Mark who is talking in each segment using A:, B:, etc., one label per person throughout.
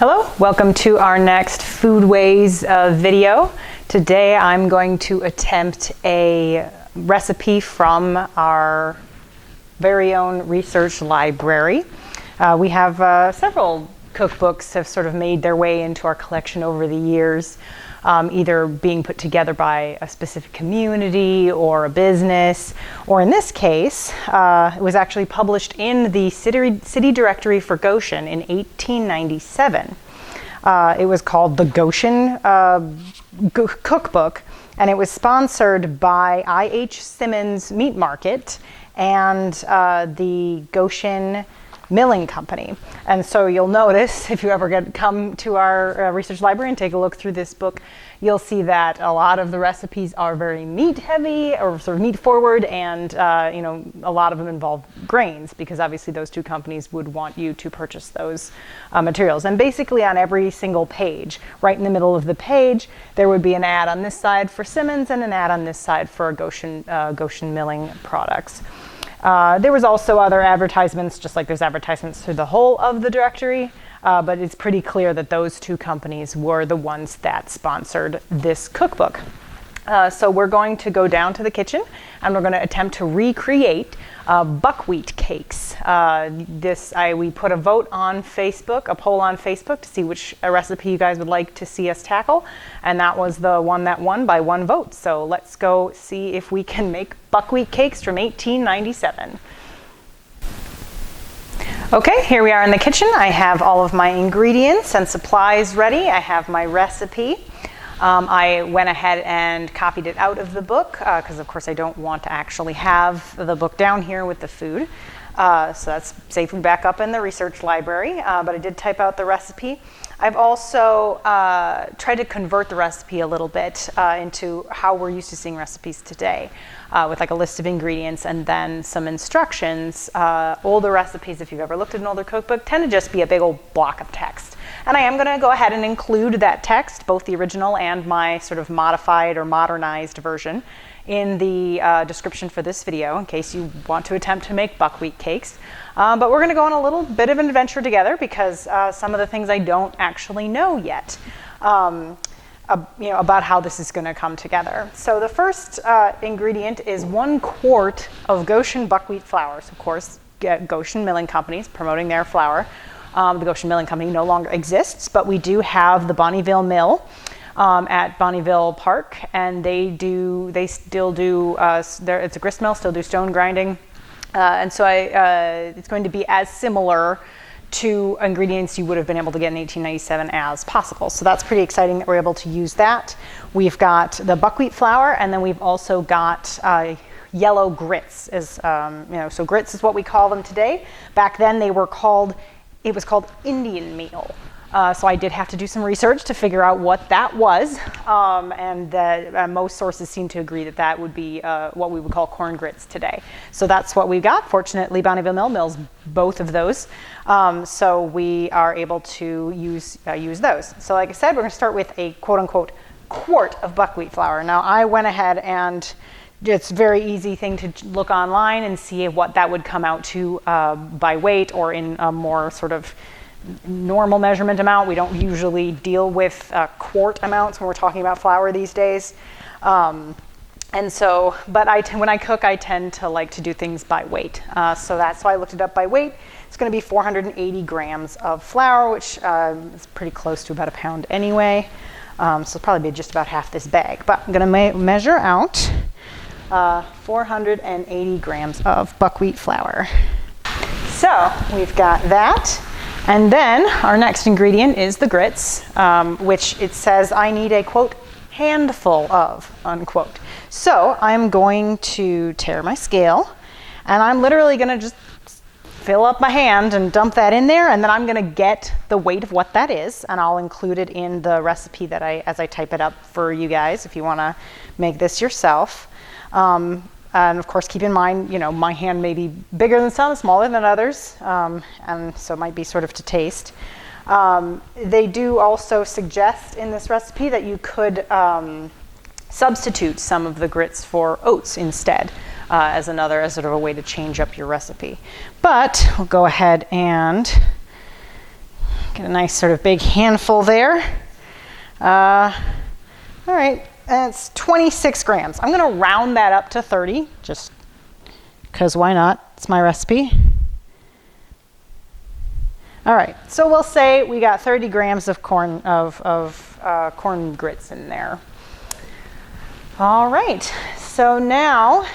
A: Hello, welcome to our next Foodways video. Today I'm going to attempt a recipe from our very own research library. We have several cookbooks have sort of made their way into our collection over the years, either being put together by a specific community or a business, or in this case, it was actually published in the city directory for Goshen in 1897. It was called the Goshen Cook Book, and it was sponsored by I.H. Simmons Meat Market and the Goshen Milling Company. And so you'll notice, if you ever come to our research library and take a look through this book, you'll see that a lot of the recipes are very meat heavy or sort of meat forward, and a lot of them involve grains, because obviously those two companies would want you to purchase those materials. And basically on every single page, right in the middle of the page, there would be an ad on this side for Simmons and an ad on this side for Goshen Milling products. There was also other advertisements, just like there's advertisements through the whole of the directory, but it's pretty clear that those two companies were the ones that sponsored this cookbook. So we're going to go down to the kitchen and we're going to attempt to recreate buckwheat cakes. We put a vote on Facebook, a poll on Facebook, to see which recipe you guys would like to see us tackle, and that was the one that won by one vote. So let's go see if we can make buckwheat cakes from 1897. Okay, here we are in the kitchen. I have all of my ingredients and supplies ready. I have my recipe. I went ahead and copied it out of the book because of course I don't want to actually have the book down here with the food. So that's safely back up in the research library, but I did type out the recipe. I've also tried to convert the recipe a little bit into how we're used to seeing recipes today, with like a list of ingredients and then some instructions. Older recipes, if you've ever looked at an older cookbook, tend to just be a big old block of text. And I am going to go ahead and include that text, both the original and my sort of modified or modernized version, in the description for this video, in case you want to attempt to make buckwheat cakes. But we're going to go on a little bit of an adventure together, because some of the things I don't actually know yet about how this is going to come together. So the first ingredient is 1 quart of Goshen buckwheat flour. So of course, Goshen Milling Company's promoting their flour. The Goshen Milling Company no longer exists, but we do have the Bonneville Mill at Bonneville Park, and they still do, it's a grist mill, still do stone grinding. And so it's going to be as similar to ingredients you would have been able to get in 1897 as possible. So that's pretty exciting that we're able to use that. We've got the buckwheat flour, and then we've also got yellow grits. So grits is what we call them today. Back then it was called Indian meal. So I did have to do some research to figure out what that was, and most sources seem to agree that that would be what we would call corn grits today. So that's what we've got. Fortunately, Bonneville Mill mills both of those, so we are able to use those. So like I said, we're going to start with a quote-unquote quart of buckwheat flour. Now I went ahead and it's a very easy thing to look online and see what that would come out to by weight, or in a more sort of normal measurement amount. We don't usually deal with quart amounts when we're talking about flour these days. When I cook, I tend to like to do things by weight. So that's why I looked it up by weight. It's going to be 480 grams of flour, which is pretty close to about a pound anyway. So it'll probably be just about half this bag. But I'm going to measure out 480 grams of buckwheat flour. So we've got that. And then our next ingredient is the grits, which it says I need a, quote, handful of, unquote. So I'm going to tear my scale, and I'm literally going to just fill up my hand and dump that in there, and then I'm going to get the weight of what that is, and I'll include it in the recipe as I type it up for you guys if you want to make this yourself. And of course, keep in mind, my hand may be bigger than some, smaller than others, and so it might be sort of to taste. They do also suggest in this recipe that you could substitute some of the grits for oats instead, as sort of a way to change up your recipe. But we'll go ahead and Get a nice sort of big handful there. All right, that's 26 grams. I'm gonna round that up to 30, just because why not? It's my recipe. All right, so we'll say we got 30 grams of corn grits in there. All right, so now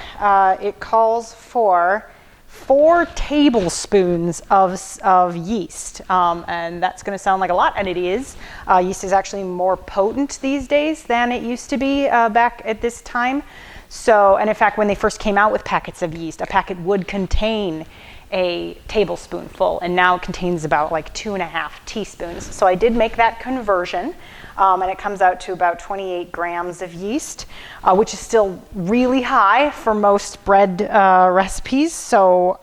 A: it calls for 4 tablespoons of yeast, and that's going to sound like a lot, and it is. Yeast is actually more potent these days than it used to be back at this time. So, and in fact, when they first came out with packets of yeast, a packet would contain a tablespoonful, and now it contains about like 2.5 teaspoons. So I did make that conversion, and it comes out to about 28 grams of yeast, which is still really high for most bread recipes. So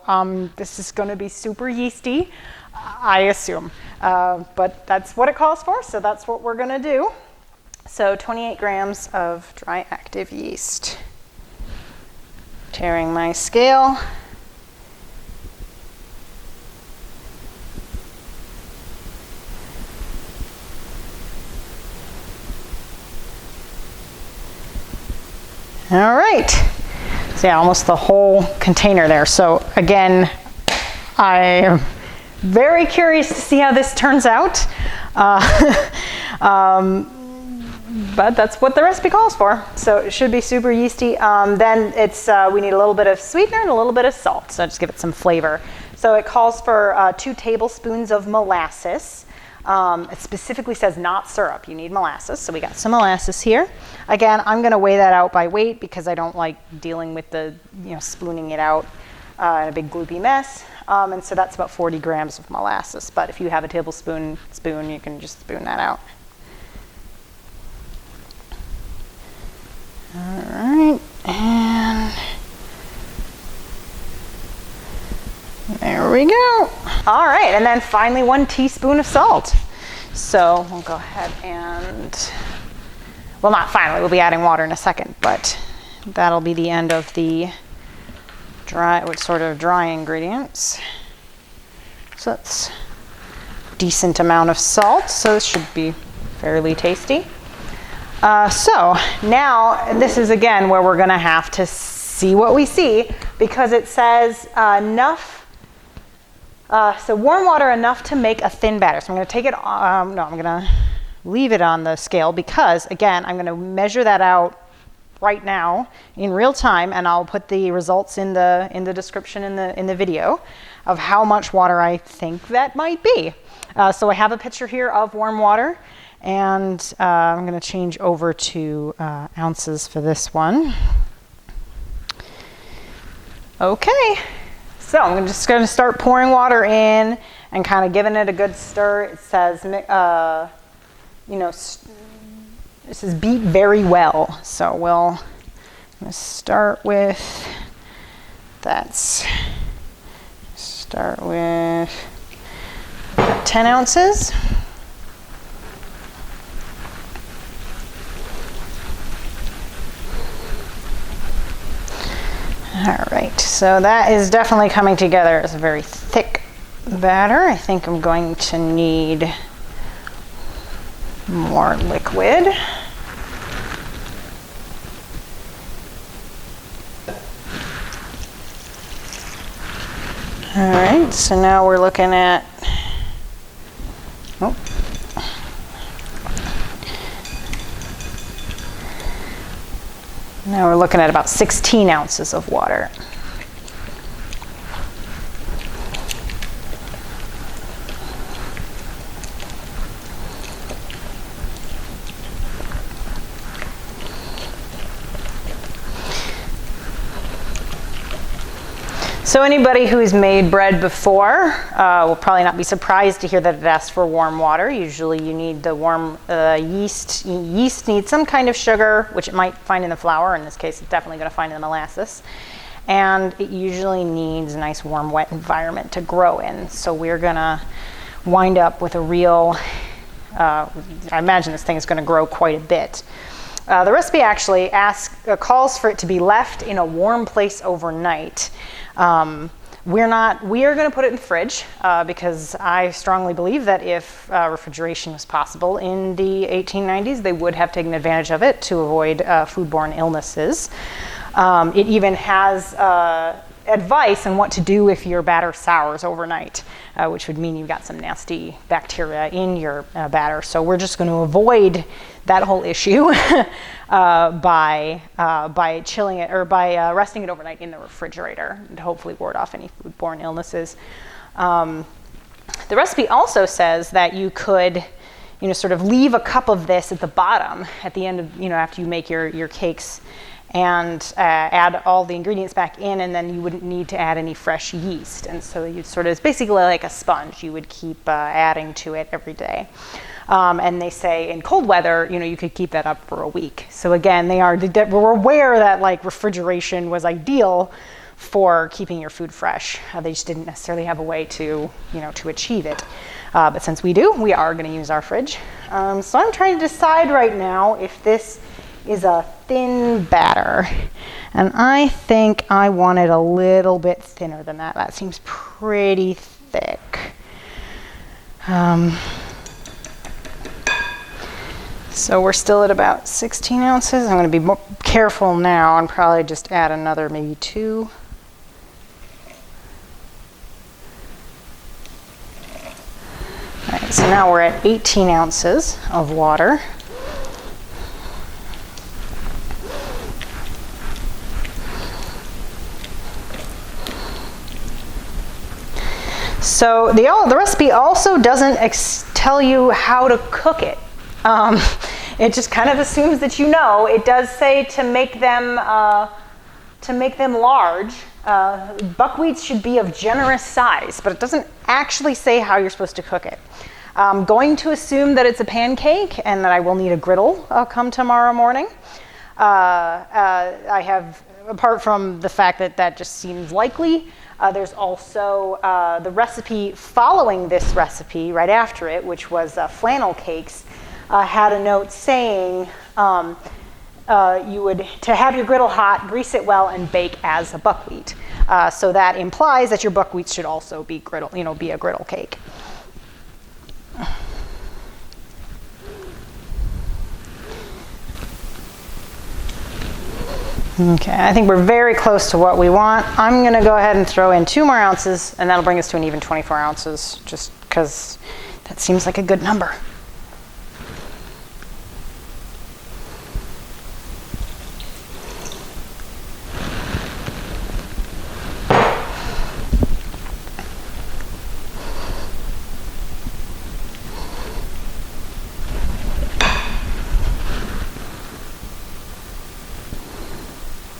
A: this is going to be super yeasty, I assume, but that's what it calls for, so that's what we're going to do. So 28 grams of dry active yeast. Tearing my scale. All right, so yeah, almost the whole container there. So again, I am very curious to see how this turns out. But that's what the recipe calls for. So it should be super yeasty. Then it's we need a little bit of sweetener and a little bit of salt. So just give it some flavor. So it calls for 2 tablespoons of molasses. It specifically says not syrup. You need molasses. So we got some molasses here. Again, I'm going to weigh that out by weight because I don't like dealing with the, spooning it out in a big gloopy mess. And so that's about 40 grams of molasses. But if you have a tablespoon spoon, you can just spoon that out. All right, and there we go. All right, and then finally 1 teaspoon of salt. So we'll go ahead and, well, not finally, we'll be adding water in a second, but that'll be the end of the dry ingredients. So that's a decent amount of salt, so this should be fairly tasty. So now this is again where we're gonna have to see what we see, because it says enough, so warm water enough to make a thin batter. So I'm gonna take it, I'm gonna leave it on the scale because again, I'm gonna measure that out right now in real time, and I'll put the results in the description in the video of how much water I think that might be. So I have a picture here of warm water. And I'm going to change over to ounces for this one. Okay, so I'm just going to start pouring water in and kind of giving it a good stir. It says, this is beat very well. So I'm going to start with, start with 10 ounces. All right, so that is definitely coming together as a very thick batter. I think I'm going to need more liquid. All right, so now we're looking at, now we're looking at about 16 ounces of water. So anybody who's made bread before will probably not be surprised to hear that it asks for warm water. Usually you need the warm yeast. Yeast needs some kind of sugar, which it might find in the flour. In this case, it's definitely going to find in the molasses. And it usually needs a nice warm, wet environment to grow in. So we're going to wind up with a real, I imagine this thing is going to grow quite a bit. The recipe actually calls for it to be left in a warm place overnight. We are going to put it in the fridge because I strongly believe that if refrigeration was possible in the 1890s, they would have taken advantage of it to avoid foodborne illnesses. It even has advice on what to do if your batter sours overnight, which would mean you've got some nasty bacteria in your batter. So we're just going to avoid that whole issue by chilling it or by resting it overnight in the refrigerator and hopefully ward off any foodborne illnesses. The recipe also says that you could, sort of leave a cup of this at the bottom at the end of, after you make your cakes, and add all the ingredients back in, and then you wouldn't need to add any fresh yeast. And so you'd sort of, it's basically like a sponge. You would keep adding to it every day. And they say in cold weather, you could keep that up for a week. So again, we're aware that like refrigeration was ideal for keeping your food fresh. They just didn't necessarily have a way to, to achieve it. But since we do, we are going to use our fridge. So I'm trying to decide right now if this is a thin batter, and I think I want it a little bit thinner than that. That seems pretty thick. So we're still at about 16 ounces. I'm going to be more careful now and probably just add another maybe 2. All right, so now we're at 18 ounces of water. So the recipe also doesn't tell you how to cook it. It just kind of assumes that you know. It does say to make them large. Buckwheats should be of generous size, but it doesn't actually say how you're supposed to cook it. I'm going to assume that it's a pancake and that I will need a griddle come tomorrow morning. I have, apart from the fact that just seems likely, there's also the recipe following this recipe right after it, which was flannel cakes, had a note saying you would, to have your griddle hot, grease it well, and bake as a buckwheat. So that implies that your buckwheat should also be be a griddle cake. Okay, I think we're very close to what we want. I'm going to go ahead and throw in 2 more ounces, and that'll bring us to an even 24 ounces, just because that seems like a good number.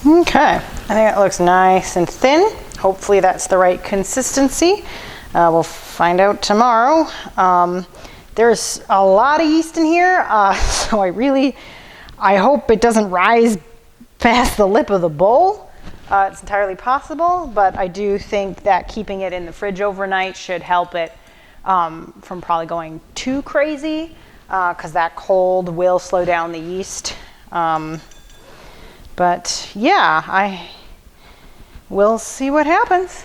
A: Okay, I think it looks nice and thin. Hopefully that's the right consistency. We'll find out tomorrow. There's a lot of yeast in here, so I hope it doesn't rise past the lip of the bowl. It's entirely possible, but I do think that keeping it in the fridge overnight should help it from probably going too crazy, because that cold will slow down the yeast. But yeah, we'll see what happens.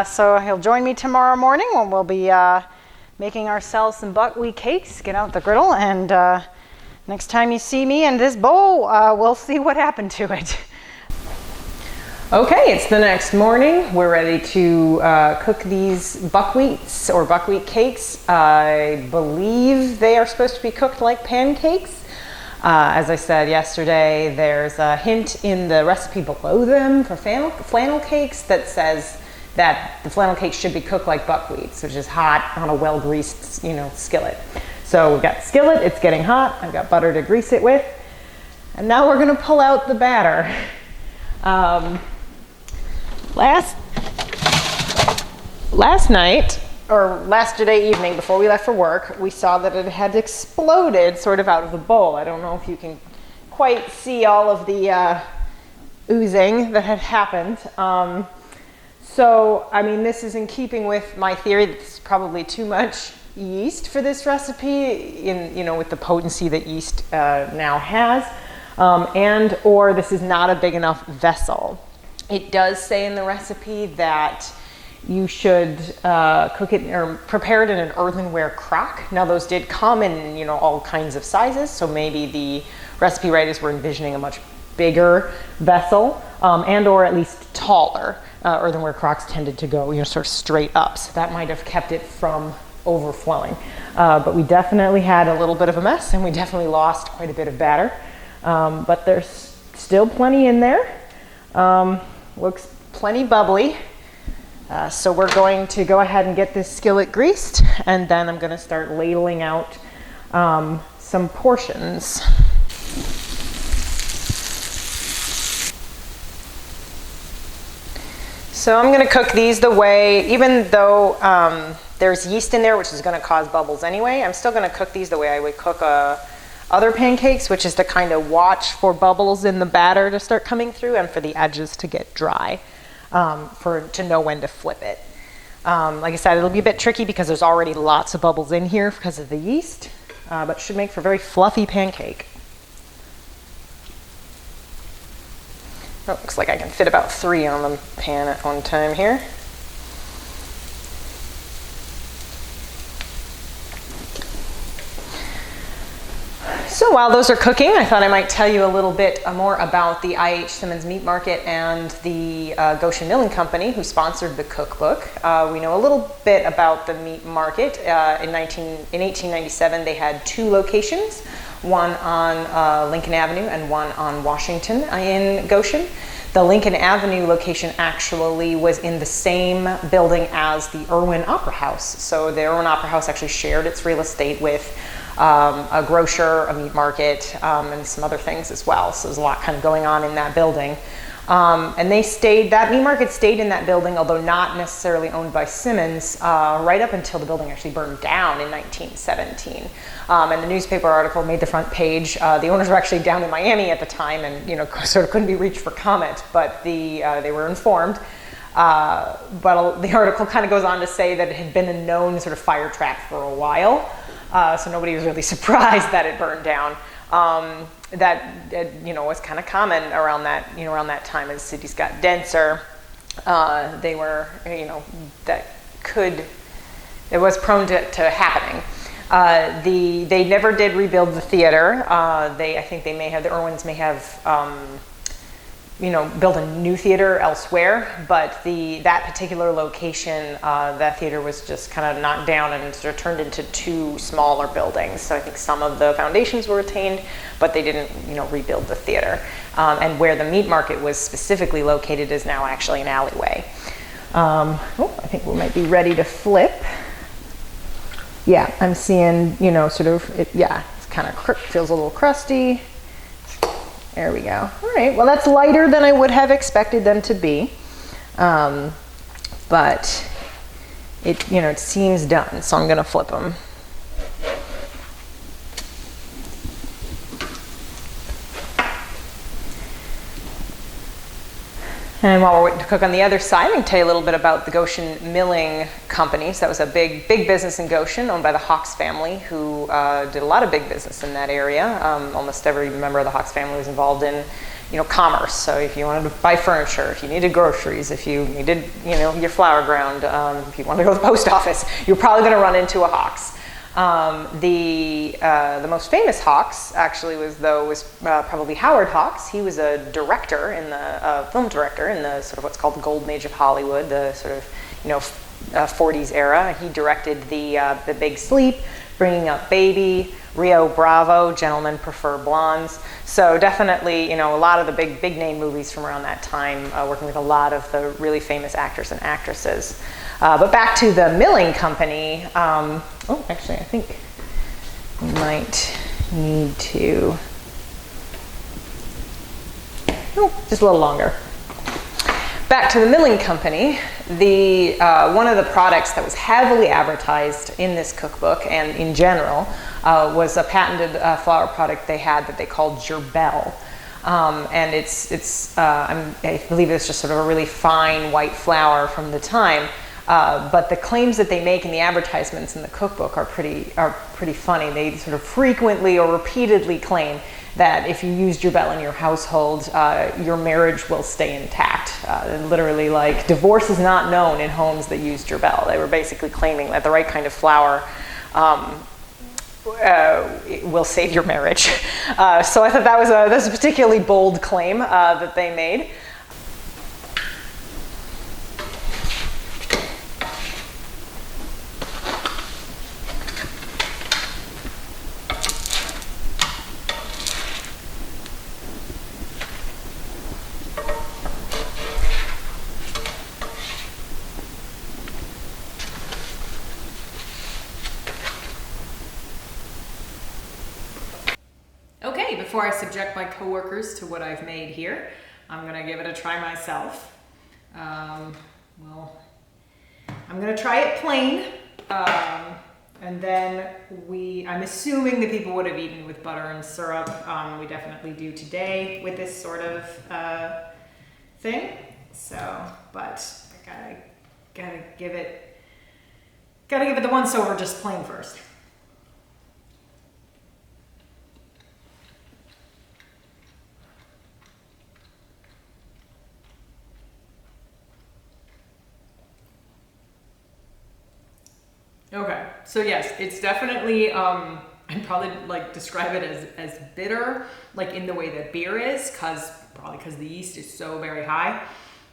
A: So he'll join me tomorrow morning when we'll be making ourselves some buckwheat cakes, get out the griddle, and next time you see me in this bowl, we'll see what happened to it.
B: Okay, it's the next morning. We're ready to cook these buckwheats or buckwheat cakes. I believe they are supposed to be cooked like pancakes. As I said yesterday, there's a hint in the recipe below them for flannel cakes that says that the flannel cakes should be cooked like buckwheats, which is hot on a well-greased, skillet. So we've got the skillet, it's getting hot. I've got butter to grease it with. And now we're gonna pull out the batter. Last night, or yesterday evening before we left for work, we saw that it had exploded sort of out of the bowl. I don't know if you can quite see all of the oozing that had happened. So, I mean, this is in keeping with my theory that this is probably too much yeast for this recipe, with the potency that yeast now has, or this is not a big enough vessel. It does say in the recipe that you should cook it or prepare it in an earthenware crock. Now those did come in, all kinds of sizes, so maybe the recipe writers were envisioning a much bigger vessel and or at least taller. Earthenware crocks tended to go, sort of straight up, so that might have kept it from overflowing. But we definitely had a little bit of a mess, and we definitely lost quite a bit of batter. But there's still plenty in there. Looks plenty bubbly. So we're going to go ahead and get this skillet greased, and then I'm going to start ladling out some portions. So I'm going to cook these the way, even though there's yeast in there, which is going to cause bubbles anyway, I'm still going to cook these the way I would cook other pancakes, which is to kind of watch for bubbles in the batter to start coming through and for the edges to get dry, to know when to flip it. Like I said, it'll be a bit tricky because there's already lots of bubbles in here because of the yeast, but it should make for a very fluffy pancake. Oh, looks like I can fit about 3 on the pan at one time here. So while those are cooking, I thought I might tell you a little bit more about the I.H. Simmons Meat Market and the Goshen Milling Company, who sponsored the cookbook. We know a little bit about the meat market. In 1897, they had 2 locations, one on Lincoln Avenue and one on Washington in Goshen. The Lincoln Avenue location actually was in the same building as the Irwin Opera House. So the Irwin Opera House actually shared its real estate with a grocer, a meat market, and some other things as well. So there's a lot kind of going on in that building. And that meat market stayed in that building, although not necessarily owned by Simmons, right up until the building actually burned down in 1917. And the newspaper article made the front page. The owners were actually down in Miami at the time and, sort of couldn't be reached for comment, but they were informed. But the article kind of goes on to say that it had been a known sort of fire trap for a while. So nobody was really surprised that it burned down. That was kind of common around that time as cities got denser. They were, it was prone to happening. They never did rebuild the theater. I think the Irwins may have, built a new theater elsewhere, but that particular location, that theater was just kind of knocked down and sort of turned into 2 smaller buildings. So I think some of the foundations were retained, but they didn't, rebuild the theater. And where the meat market was specifically located is now actually an alleyway. I think we might be ready to flip. Yeah, I'm seeing, it's kind of feels a little crusty. There we go. All right, well, that's lighter than I would have expected them to be. But it seems done, so I'm gonna flip them. And while we're waiting to cook on the other side, I can tell you a little bit about the Goshen Milling Company. So that was a big business in Goshen, owned by the Hawks family, who did a lot of big business in that area. Almost every member of the Hawks family was involved in, commerce. So if you wanted to buy furniture, if you needed groceries, if you needed, your flour ground, if you wanted to go to the post office, you're probably going to run into a Hawks. The most famous Hawks actually was probably Howard Hawks. He was a director film director in the sort of what's called the golden age of Hollywood, the sort of 40s era. He directed the Big Sleep, Bringing Up Baby, Rio Bravo, Gentlemen Prefer Blondes. So definitely, a lot of the big name movies from around that time, working with a lot of the really famous actors and actresses. But back to the milling company. Actually, I think we might need to. Just a little longer. Back to the milling company. One of the products that was heavily advertised in this cookbook and in general was a patented flour product they had that they called gerbel. And I believe it's just sort of a really fine white flour from the time. But the claims that they make in the advertisements in the cookbook are pretty funny. They sort of frequently or repeatedly claim that if you used your bell in your household, your marriage will stay intact. Literally, like, divorce is not known in homes that used your bell. They were basically claiming that the right kind of flour will save your marriage. So I thought that was a particularly bold claim that they made.
A: Okay, before I subject my coworkers to what I've made here, I'm gonna give it a try myself. Well, I'm gonna try it plain, and then I'm assuming that people would have eaten with butter and syrup. We definitely do today with this sort of thing. So, but I gotta give it the once over just plain first. Okay, so yes, it's definitely, I'd probably like describe it as bitter, like in the way that beer is, probably because the yeast is so very high.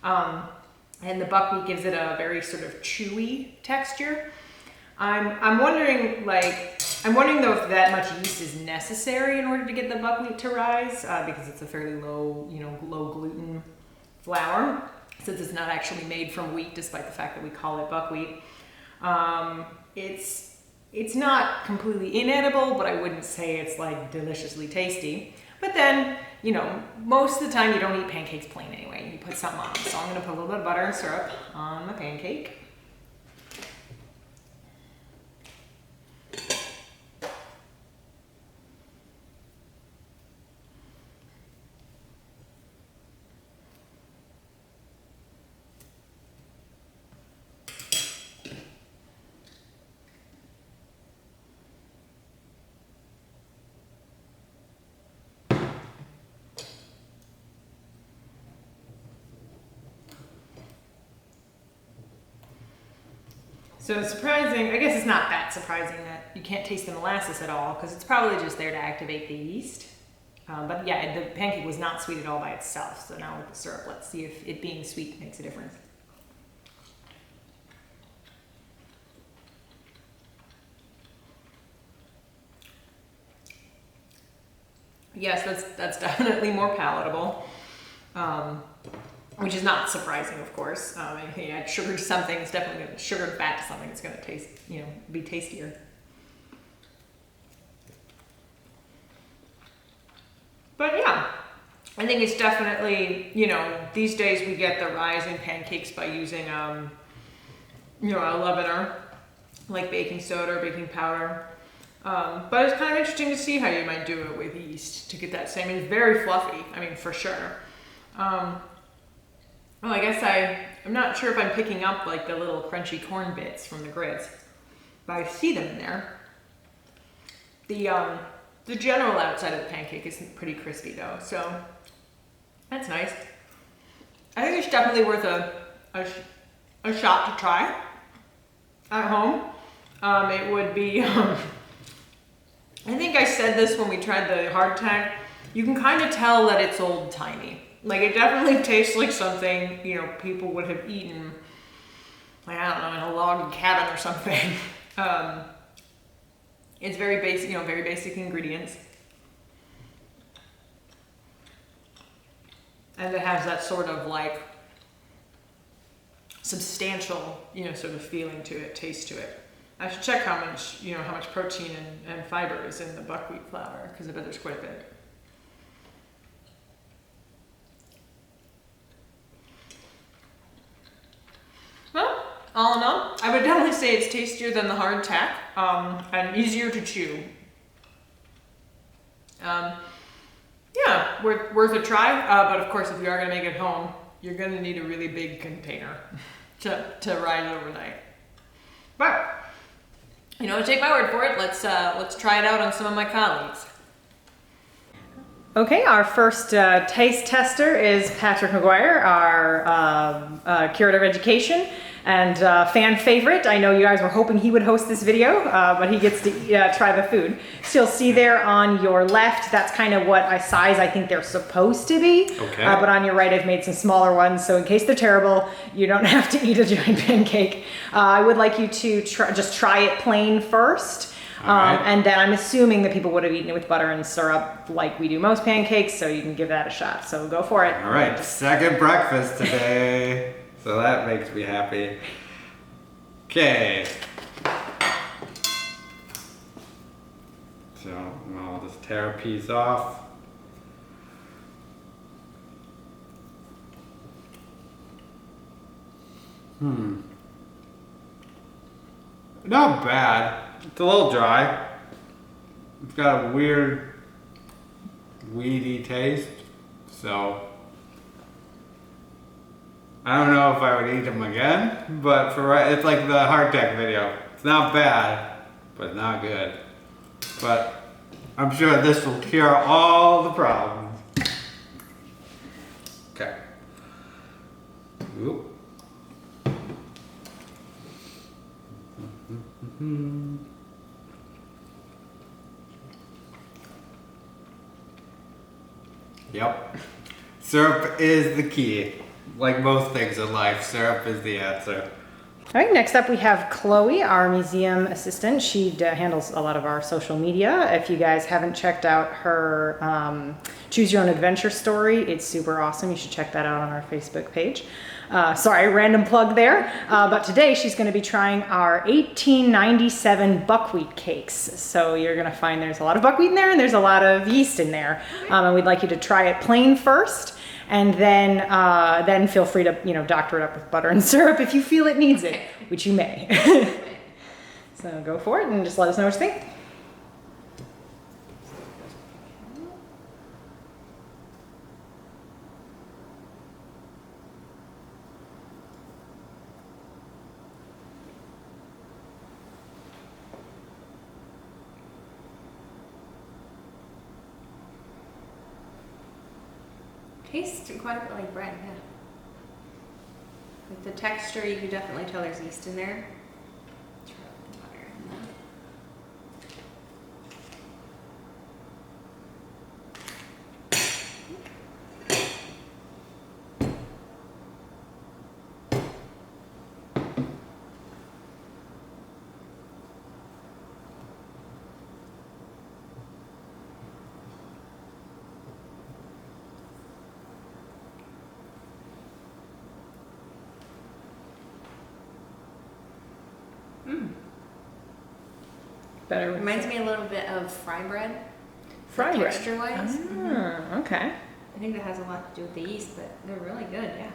A: And the buckwheat gives it a very sort of chewy texture. I'm wondering though if that much yeast is necessary in order to get the buckwheat to rise, because it's a fairly low gluten flour, since it's not actually made from wheat, despite the fact that we call it buckwheat. It's not completely inedible, but I wouldn't say it's like deliciously tasty. But then, most of the time you don't eat pancakes plain anyway. You put something on. So I'm going to put a little bit of butter and syrup on the pancake. So it's surprising, I guess it's not that surprising that you can't taste the molasses at all, because it's probably just there to activate the yeast. But yeah, the pancake was not sweet at all by itself. So now with the syrup, let's see if it being sweet makes a difference. Yes, that's definitely more palatable. Which is not surprising, of course. You add sugar to something, it's definitely going to sugar and fat to something, it's going to taste, be tastier. But yeah, I think it's definitely, these days we get the rise in pancakes by using, a leavener, like baking soda or baking powder. But it's kind of interesting to see how you might do it with yeast to get that same. It's very fluffy, for sure. Well, I guess I'm not sure if I'm picking up like the little crunchy corn bits from the grits, but I see them in there. The general outside of the pancake is pretty crispy though, so that's nice. I think it's definitely worth a shot to try at home. It would be, I think I said this when we tried the hardtack, you can kind of tell that it's old-timey. Like, it definitely tastes like something, people would have eaten, like, I don't know, in a log cabin or something. It's very basic, very basic ingredients. And it has that sort of, like, substantial, sort of feeling to it, taste to it. I should check how much protein and fiber is in the buckwheat flour, because I bet there's quite a bit. Well, all in all, I would definitely say it's tastier than the hardtack, and easier to chew. Yeah, worth a try, but of course if you are going to make it home, you're going to need a really big container
C: to ride overnight. But you know, take my word for it. Let's try it out on some of my colleagues.
B: Okay, our first taste tester is Patrick McGuire, our curator of education and fan favorite. I know you guys were hoping he would host this video, but he gets to try the food. So you'll see there on your left, that's kind of what size I think they're supposed to be.
D: Okay.
B: But on your right, I've made some smaller ones, so in case they're terrible, you don't have to eat a giant pancake. I would like you to just try it plain first.
D: Alright.
B: And then I'm assuming that people would have eaten it with butter and syrup like we do most pancakes, so you can give that a shot. So go for it.
D: All right, second breakfast today. So that makes me happy. Okay. So I'll just tear a piece off. Not bad. It's a little dry. It's got a weird, weedy taste. So I don't know if I would eat them again, but it's like the hardtack video. It's not bad, but not good. But I'm sure this will cure all the problems. Okay. Oop. Yep. Syrup is the key. Like most things in life, syrup is the answer.
B: All right, next up we have Chloe, our museum assistant. She handles a lot of our social media. If you guys haven't checked out her Choose Your Own Adventure story, it's super awesome. You should check that out on our Facebook page. Sorry, random plug there. But today she's going to be trying our 1897 buckwheat cakes. So you're going to find there's a lot of buckwheat in there and there's a lot of yeast in there. And we'd like you to try it plain first. And then feel free to, doctor it up with butter and syrup if you feel it needs it, which you may. So go for it and just let us know what you think.
C: Tastes quite a bit like bread, yeah. With the texture, you can definitely tell there's yeast in there. Try the butter in that.
B: Better with
C: Reminds me a little bit of fry bread.
B: fry bread.
C: Texture-wise.
B: Okay.
C: I think that has a lot to do with the yeast, but they're really good, yeah.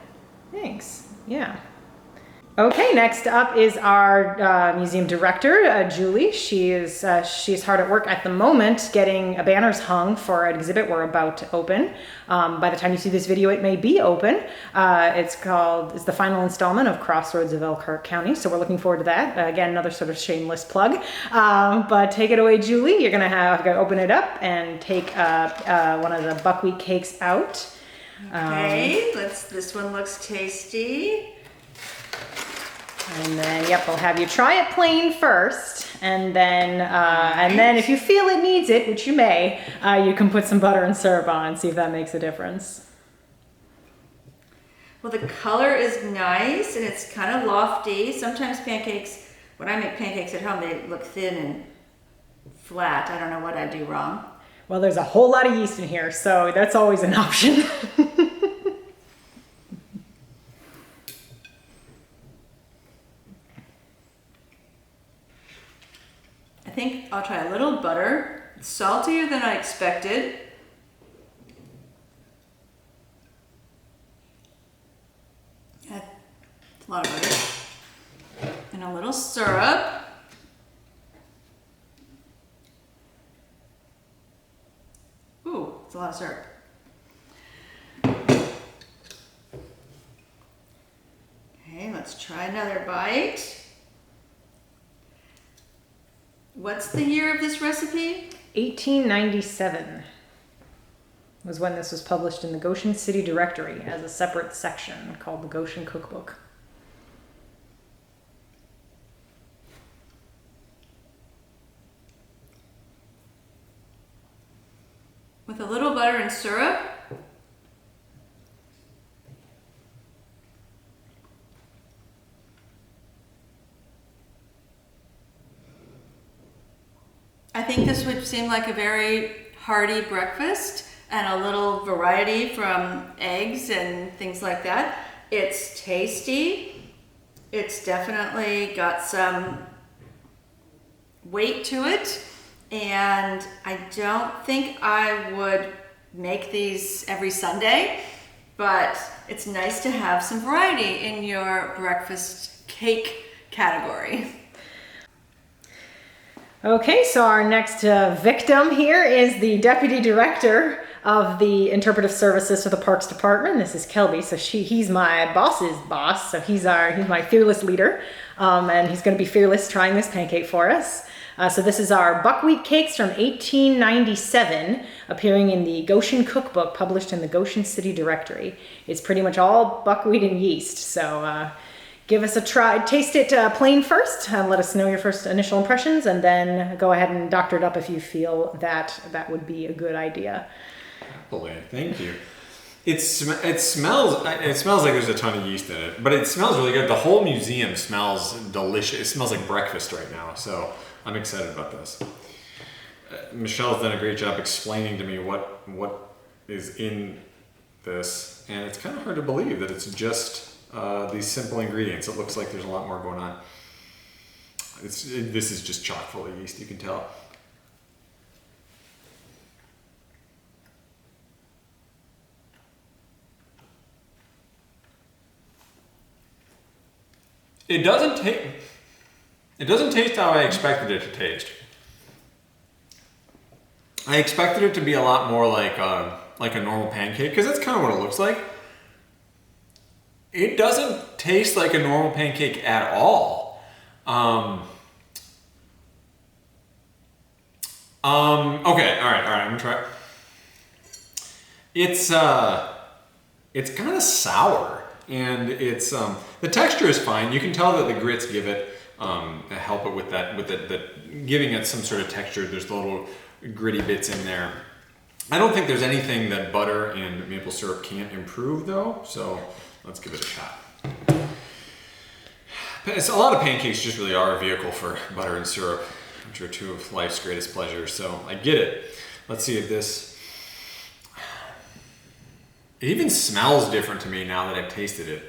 B: Thanks. Yeah. Okay, next up is our museum director, Julie. she's hard at work at the moment getting banners hung for an exhibit we're about to open. By the time you see this video, it may be open. It's the final installment of Crossroads of Elkhart County, so we're looking forward to that. Again, another sort of shameless plug. But take it away, Julie. You're gonna have to open it up and take one of the buckwheat cakes out.
C: Okay, this one looks tasty.
B: And then, yep, we'll have you try it plain first, and then if you feel it needs it, which you may, you can put some butter and syrup on and see if that makes a difference.
C: Well, the color is nice and it's kind of lofty. Sometimes pancakes, when I make pancakes at home, they look thin and flat. I don't know what I do wrong.
B: Well, there's a whole lot of yeast in here, so that's always an option.
C: I think I'll try a little butter. It's saltier than I expected. Yeah, it's a lot of butter. And a little syrup. Ooh, it's a lot of syrup. Okay, let's try another bite. What's the year of this recipe?
A: 1897 was when this was published in the Goshen City Directory as a separate section called the Goshen Cook Book.
C: With a little butter and syrup. I think this would seem like a very hearty breakfast and a little variety from eggs and things like that. It's tasty. It's definitely got some weight to it. And I don't think I would make these every Sunday, but it's nice to have some variety in your breakfast cake category.
A: Okay, so our next victim here is the Deputy Director of the Interpretive Services for the Parks Department. This is Kirby, so he's my boss's boss, so he's my fearless leader, and he's going to be fearless trying this pancake for us. So this is our buckwheat cakes from 1897, appearing in the Goshen Cook Book, published in the Goshen City Directory. It's pretty much all buckwheat and yeast, so give us a try. Taste it plain first, and let us know your first initial impressions, and then go ahead and doctor it up if you feel that that would be a good idea.
E: Happily, thank you. It smells like there's a ton of yeast in it, but it smells really good. The whole museum smells delicious. It smells like breakfast right now, so I'm excited about this. Michelle's done a great job explaining to me what is in this, and it's kind of hard to believe that it's just these simple ingredients. It looks like there's a lot more going on. This is just chock full of yeast, you can tell. It doesn't taste how I expected it to taste. I expected it to be a lot more like a normal pancake, because that's kind of what it looks like. It doesn't taste like a normal pancake at all. Okay, all right, I'm gonna try it. It's kind of sour, and it's the texture is fine. You can tell that the grits give it help it with that giving it some sort of texture. There's the little gritty bits in there. I don't think there's anything that butter and maple syrup can't improve though, so let's give it a shot. A lot of pancakes just really are a vehicle for butter and syrup, which are two of life's greatest pleasures, so I get it. Let's see if this... It even smells different to me now that I've tasted it.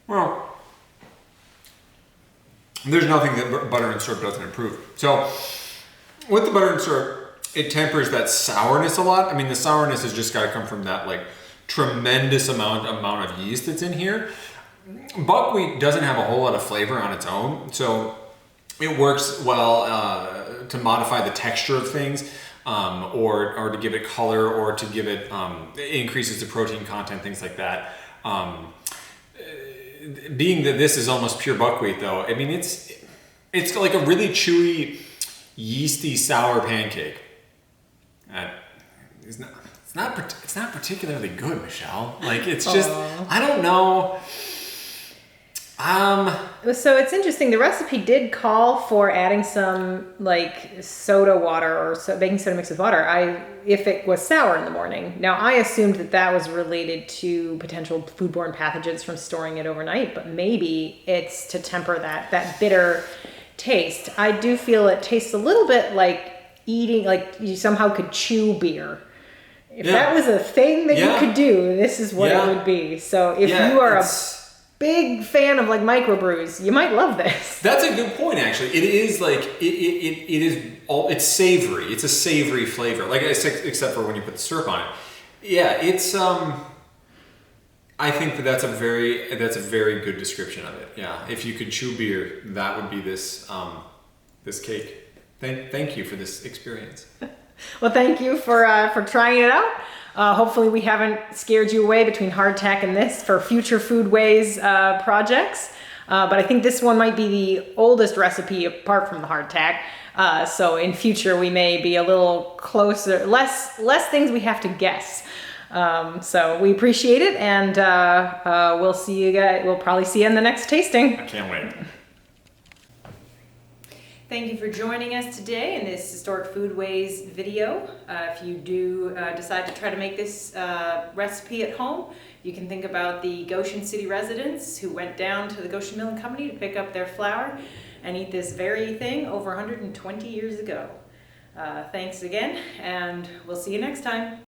E: Well, there's nothing that butter and syrup doesn't improve. So with the butter and syrup, it tempers that sourness a lot. I mean, the sourness has just got to come from that like tremendous amount of yeast that's in here. Buckwheat doesn't have a whole lot of flavor on its own, so it works well to modify the texture of things, or to give it color, or to give it increases the protein content, things like that. Being that this is almost pure buckwheat, though, I mean it's like a really chewy, yeasty, sour pancake. It's not particularly good, Michelle. Like it's just I don't know.
A: So it's interesting. The recipe did call for adding some like soda water or baking soda mixed with water. If it was sour in the morning. Now I assumed that was related to potential foodborne pathogens from storing it overnight, but maybe it's to temper that bitter taste. I do feel it tastes a little bit like eating, like you somehow could chew beer. If that was a thing that you could do, this is what it would be. So if you are a big fan of like microbrews, you might love this.
E: That's a good point, actually. It is like it's savory. It's a savory flavor, like except for when you put the syrup on it. Yeah, it's I think that's a very good description of it. Yeah, if you could chew beer, that would be this this cake. Thank you for this experience.
A: Well, thank you for trying it out.
B: Hopefully we haven't scared you away between hardtack and this for future Foodways projects. But I think this one might be the oldest recipe apart from the hardtack. So in future we may be a little closer, less things we have to guess. So we appreciate it, and we'll see you guys. We'll probably see you in the next tasting.
E: I can't wait.
A: Thank you for joining us today in this Historic Foodways video. If you do decide to try to make this recipe at home, you can think about the Goshen City residents who went down to the Goshen Milling Company to pick up their flour and eat this very thing over 120 years ago. Thanks again, and we'll see you next time.